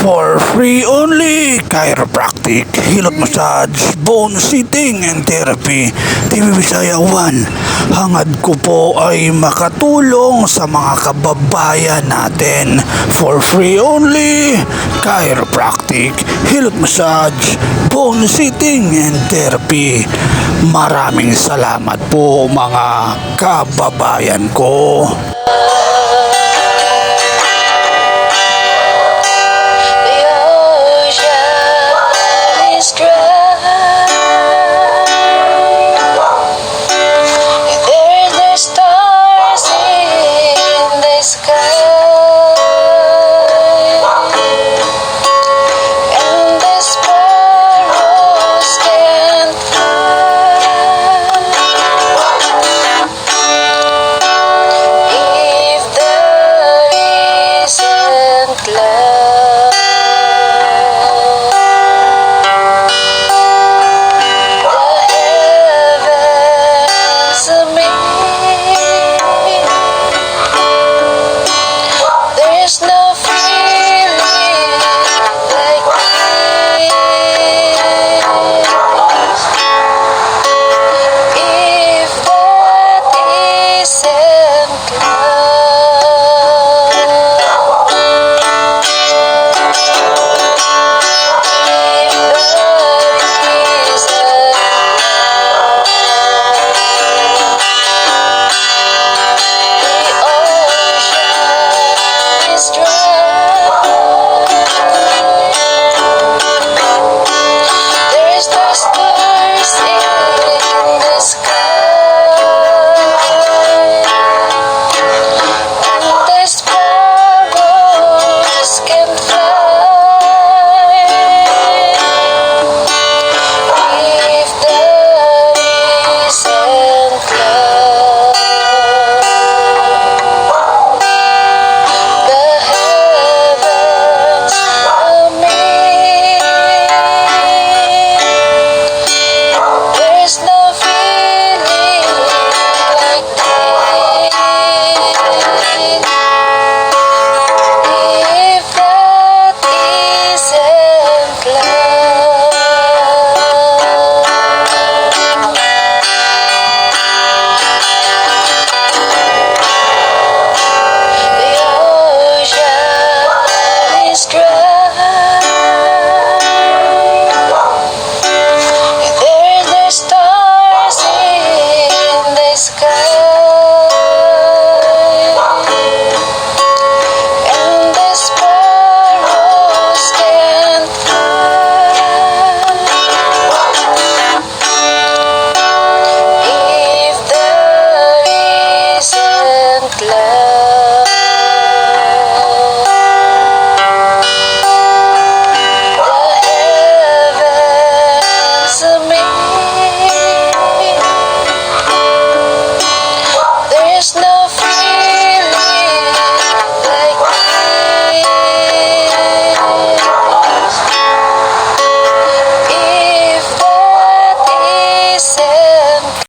For free only, Chiropractic Hilot Massage, Bone Sitting and Therapy, TV Bisaya 1. Hangad ko po ay makatulong sa mga kababayan natin. For free only, Chiropractic Hilot Massage, Bone Sitting and Therapy. Maraming salamat po mga kababayan ko.